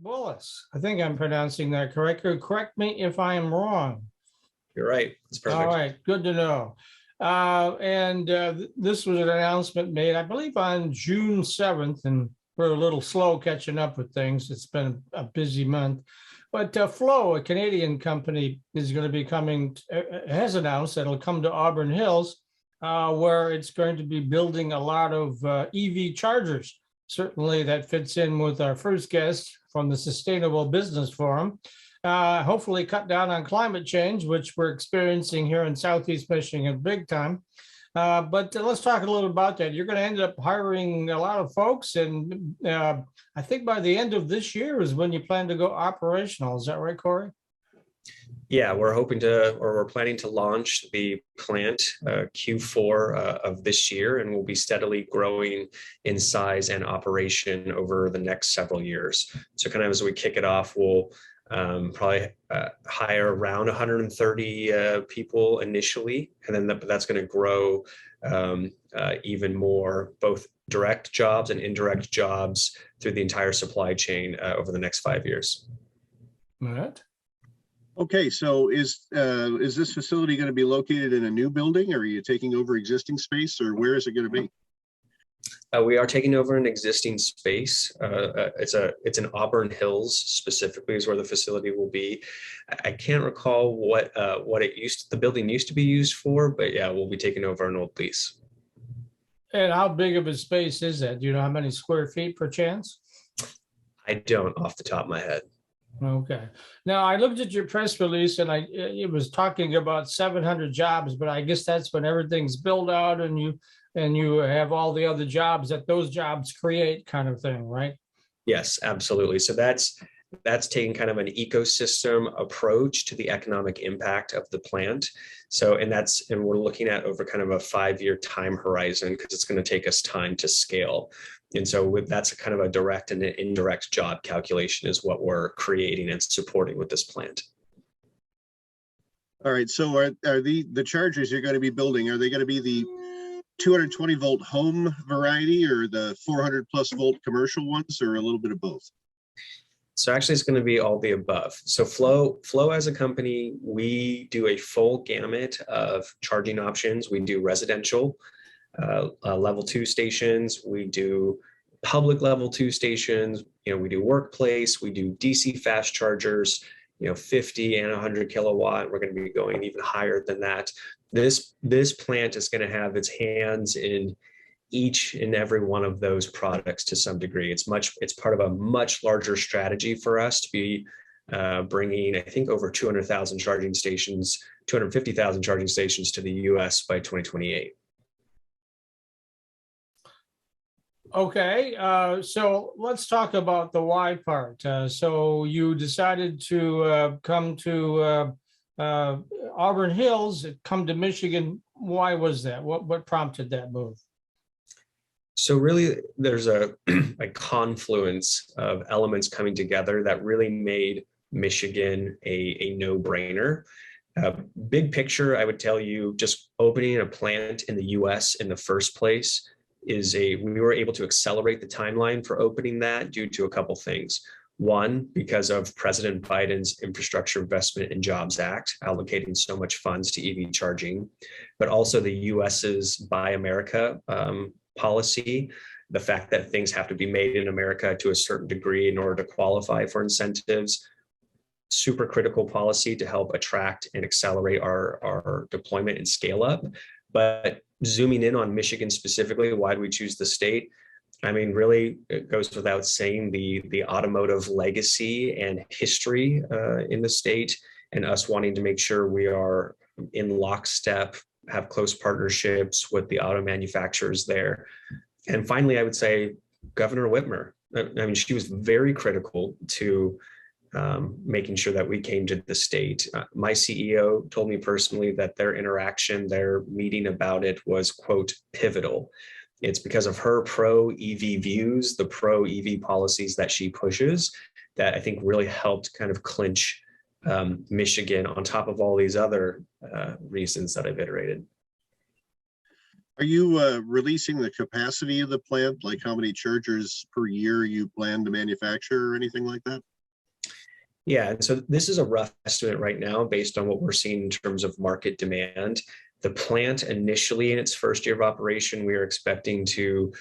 Bullis. I think I'm pronouncing that correctly. Correct me if I am wrong. You're right. It's perfect. All right, good to know. This was an announcement made, I believe, on June 7th, and we're a little slow catching up with things. It's been a busy month. But FLO, a Canadian company, is going to be coming, has announced that it'll come to Auburn Hills, where it's going to be building a lot of EV chargers. Certainly that fits in with our first guest from the Sustainable Business Forum. Hopefully cut down on climate change, which we're experiencing here in Southeast Michigan big time. But let's talk a little about that. You're going to end up hiring a lot of folks, and I think by the end of this year is when you plan to go operational. Is that right, Cory? Yeah, we're planning to launch the plant Q4 of this year, and we'll be steadily growing in size and operation over the next several years. So kind of as we kick it off, we'll probably hire around 130 people initially, and then that's going to grow even more, both direct jobs and indirect jobs through the entire supply chain over the next 5 years. All right. Okay, so is this facility going to be located in a new building, or are you taking over existing space, or where is it going to be? We are taking over an existing space. It's in Auburn Hills specifically is where the facility will be. I can't recall what the building used to be used for, but yeah, we'll be taking over an old lease. And how big of a space is that? Do you know how many square feet per chance? I don't off the top of my head. Okay. Now I looked at your press release, and it was talking about 700 jobs, but I guess that's when everything's built out and you have all the other jobs that those jobs create, kind of thing, right? Yes, absolutely. So that's taking kind of an ecosystem approach to the economic impact of the plant. So, and we're looking at over kind of a 5-year time horizon, because it's going to take us time to scale. And so that's kind of a direct and an indirect job calculation is what we're creating and supporting with this plant. All right. So are the chargers you're going to be building, are they going to be the 220 volt home variety, or the 400 plus volt commercial ones, or a little bit of both? So actually it's going to be all the above. So FLO as a company, we do a full gamut of charging options. We do residential level 2 stations. We do public level 2 stations. We do workplace. We do DC fast chargers, 50 and 100 kilowatt. We're going to be going even higher than that. This plant is going to have its hands in each and every one of those products to some degree. It's part of a much larger strategy for us to be bringing, I think, over 250,000 charging stations to the US by 2028. Okay, so let's talk about the why part. So you decided to come to Auburn Hills, come to Michigan. Why was that? What prompted that move? So really, there's a confluence of elements coming together that really made Michigan a no-brainer. Big picture, I would tell you, just opening a plant in the US in the first place we were able to accelerate the timeline for opening that due to a couple things. One, because of President Biden's Infrastructure Investment and Jobs Act, allocating so much funds to EV charging, but also the US's Buy America policy, the fact that things have to be made in America to a certain degree in order to qualify for incentives. Super critical policy to help attract and accelerate our deployment and scale up. But zooming in on Michigan specifically, why do we choose the state? I mean, really, it goes without saying the automotive legacy and history in the state, and us wanting to make sure we are in lockstep, have close partnerships with the auto manufacturers there. And finally, I would say Governor Whitmer. I mean, she was very critical to making sure that we came to the state. My CEO told me personally that their meeting about it was, quote, pivotal. It's because of her pro-EV views, the pro-EV policies that she pushes, that I think really helped kind of clinch Michigan on top of all these other reasons that I've iterated. Are you releasing the capacity of the plant, like how many chargers per year you plan to manufacture or anything like that? Yeah, and so this is a rough estimate right now based on what we're seeing in terms of market demand. The plant initially in its first year of operation, we are expecting to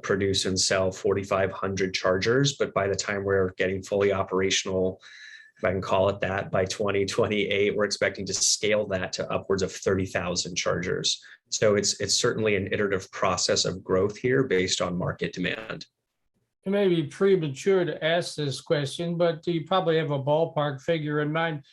produce and sell 4,500 chargers, but by the time we're getting fully operational, if I can call it that, by 2028, we're expecting to scale that to upwards of 30,000 chargers. So it's certainly an iterative process of growth here based on market demand. It may be premature to ask this question, but you probably have a ballpark figure in mind.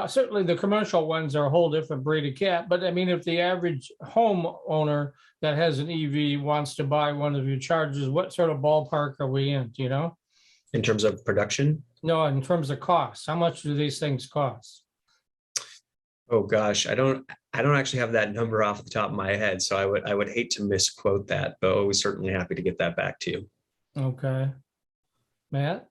Certainly the commercial ones are a whole different breed of cat, but I mean, if the average homeowner that has an EV wants to buy one of your chargers, what sort of ballpark are we in, do you know? In terms of production? No, in terms of costs, how much do these things cost? Oh gosh, I don't actually have that number off the top of my head, so I would hate to misquote that, but always certainly happy to get that back to you. Okay. Matt?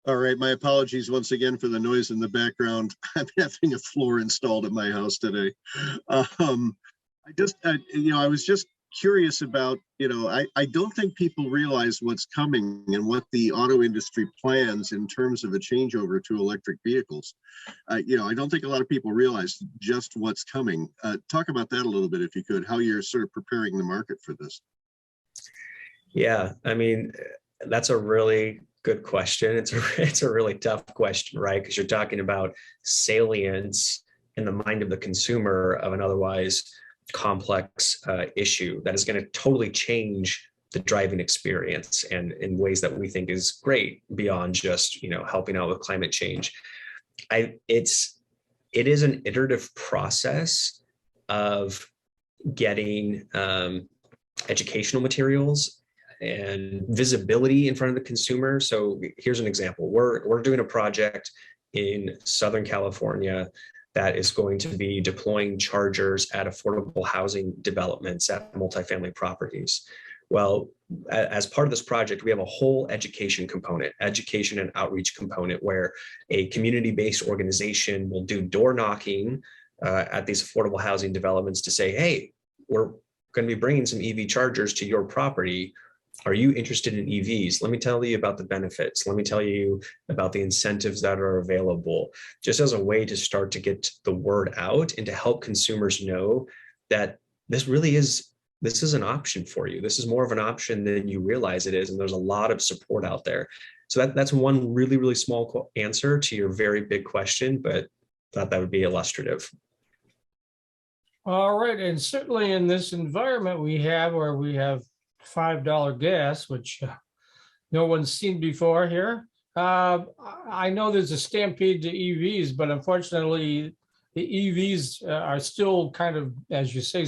All right, my apologies once again for the noise in the background. I'm having a floor installed at my house today. I was just curious about, I don't think people realize what's coming and what the auto industry plans in terms of a changeover to electric vehicles. I don't think a lot of people realize just what's coming. Talk about that a little bit, if you could, how you're sort of preparing the market for this. Yeah, I mean, that's a really good question. It's a really tough question, right? Because you're talking about salience in the mind of the consumer of an otherwise complex issue that is going to totally change the driving experience and in ways that we think is great beyond just helping out with climate change. It is an iterative process of getting educational materials and visibility in front of the consumer. So here's an example. We're doing a project in Southern California that is going to be deploying chargers at affordable housing developments at multifamily properties. Well, as part of this project, we have a whole education and outreach component where a community-based organization will do door knocking at these affordable housing developments to say, hey, we're going to be bringing some EV chargers to your property. Are you interested in EVs? Let me tell you about the benefits. Let me tell you about the incentives that are available, just as a way to start to get the word out and to help consumers know that this is an option for you. This is more of an option than you realize it is. And there's a lot of support out there. So that's one really, really small answer to your very big question, but thought that would be illustrative. All right. And certainly in this environment we have $5 gas, which no one's seen before here. I know there's a stampede to EVs, but unfortunately, the EVs are still kind of, as you say,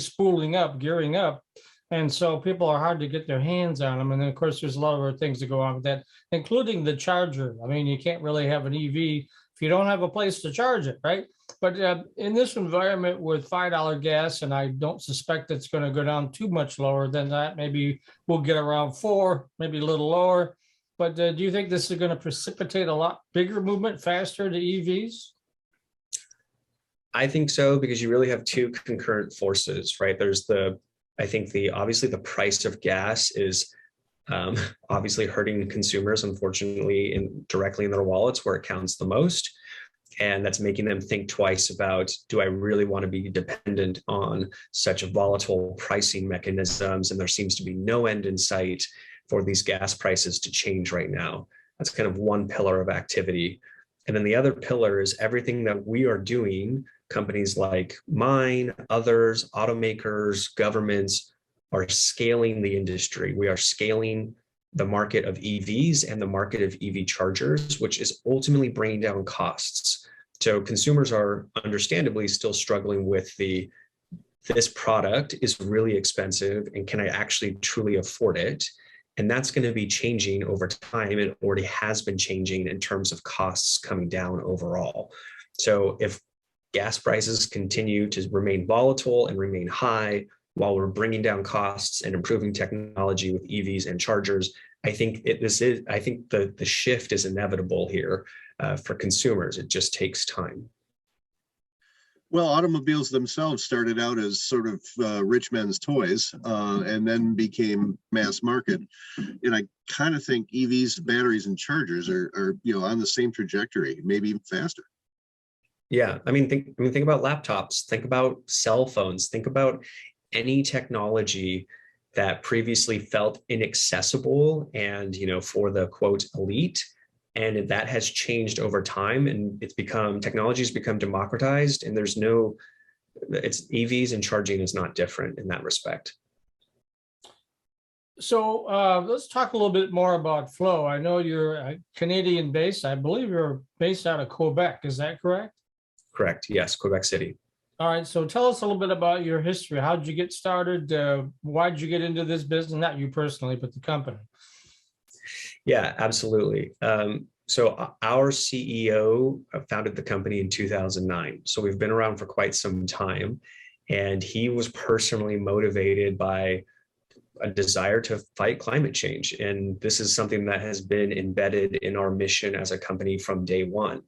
gearing up. And so people are hard to get their hands on them. And then, of course, there's a lot of other things that go on with that, including the charger. I mean, you can't really have an EV if you don't have a place to charge it, right? But in this environment with $5 gas, and I don't suspect it's going to go down too much lower than that. Maybe we'll get around 4, maybe a little lower. But do you think this is going to precipitate a lot bigger movement faster to EVs? I think so, because you really have two concurrent forces, right? There's obviously the price of gas is obviously hurting consumers, unfortunately, directly in their wallets where it counts the most. And that's making them think twice about, do I really want to be dependent on such volatile pricing mechanisms? And there seems to be no end in sight for these gas prices to change right now. That's kind of one pillar of activity. And then the other pillar is everything that we are doing, companies like mine, others, automakers, governments are scaling the industry. We are scaling the market of EVs and the market of EV chargers, which is ultimately bringing down costs. So consumers are understandably still struggling with this product is really expensive and can I actually truly afford it? And that's going to be changing over time. It already has been changing in terms of costs coming down overall. So if gas prices continue to remain volatile and remain high while we're bringing down costs and improving technology with EVs and chargers, I think the shift is inevitable here for consumers. It just takes time. Well, automobiles themselves started out as sort of rich men's toys, and then became mass market. And I kind of think EVs, batteries, and chargers are on the same trajectory, maybe even faster. Yeah, think about laptops, think about cell phones, think about any technology that previously felt inaccessible and, for the quote elite. And that has changed over time, and technology's become democratized, and it's EVs, and charging is not different in that respect. So let's talk a little bit more about FLO. I know you're Canadian based. I believe you're based out of Quebec. Is that correct? Correct. Yes, Quebec City. All right. So tell us a little bit about your history. How did you get started? Why did you get into this business? Not you personally, but the company. Yeah, absolutely. So our CEO founded the company in 2009. So we've been around for quite some time. And he was personally motivated by a desire to fight climate change. And this is something that has been embedded in our mission as a company from day one.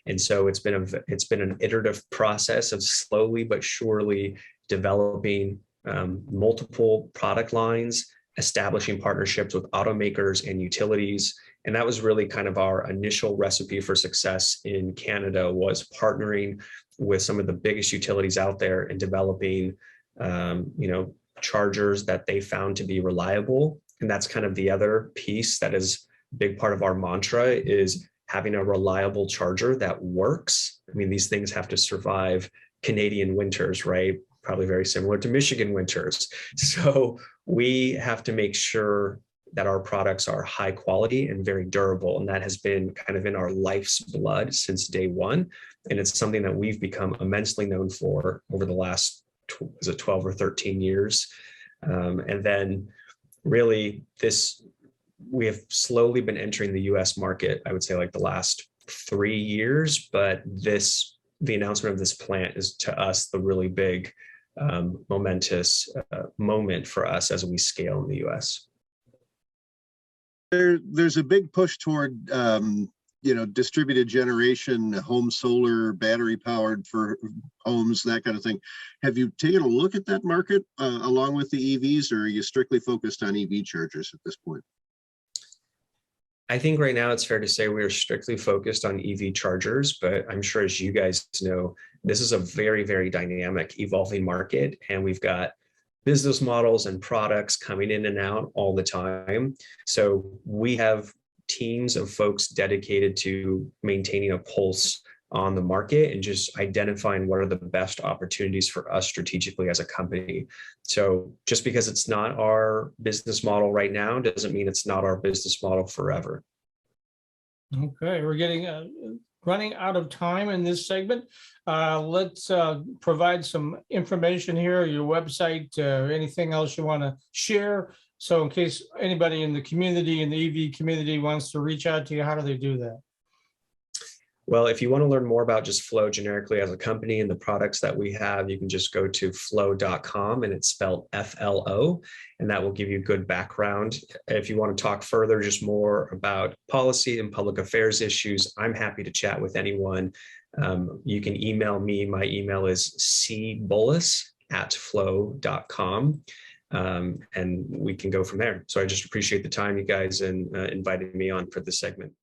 And so it's been an iterative process of slowly but surely developing multiple product lines, establishing partnerships with automakers and utilities. And that was really kind of our initial recipe for success in Canada, was partnering with some of the biggest utilities out there and developing, chargers that they found to be reliable. And that's kind of the other piece that is a big part of our mantra, is having a reliable charger that works. I mean, these things have to survive Canadian winters, right? Probably very similar to Michigan winters. So we have to make sure that our products are high quality and very durable. And that has been kind of in our life's blood since day one. And it's something that we've become immensely known for over the last 12 or 13 years. And then really we have slowly been entering the US market, I would say like the last 3 years, but the announcement of this plant is, to us, the really big momentous moment for us as we scale in the US. There's a big push toward distributed generation, home solar, battery powered for homes, that kind of thing. Have you taken a look at that market along with the EVs, or are you strictly focused on EV chargers at this point? I think right now it's fair to say we are strictly focused on EV chargers, but I'm sure, as you guys know, this is a very, very dynamic, evolving market, and we've got business models and products coming in and out all the time. So we have teams of folks dedicated to maintaining a pulse on the market and just identifying what are the best opportunities for us strategically as a company. So just because it's not our business model right now doesn't mean it's not our business model forever. Okay, we're getting running out of time in this segment. Let's provide some information here, your website, anything else you want to share. So in case anybody in the community, in the EV community, wants to reach out to you, how do they do that? Well, if you want to learn more about just FLO generically as a company and the products that we have, you can just go to FLO.com, and it's spelled FLO, and that will give you good background. If you want to talk further, just more about policy and public affairs issues, I'm happy to chat with anyone. You can email me. My email is cbullis@flo.com. And we can go from there. So I just appreciate the time, you guys, and inviting me on for this segment.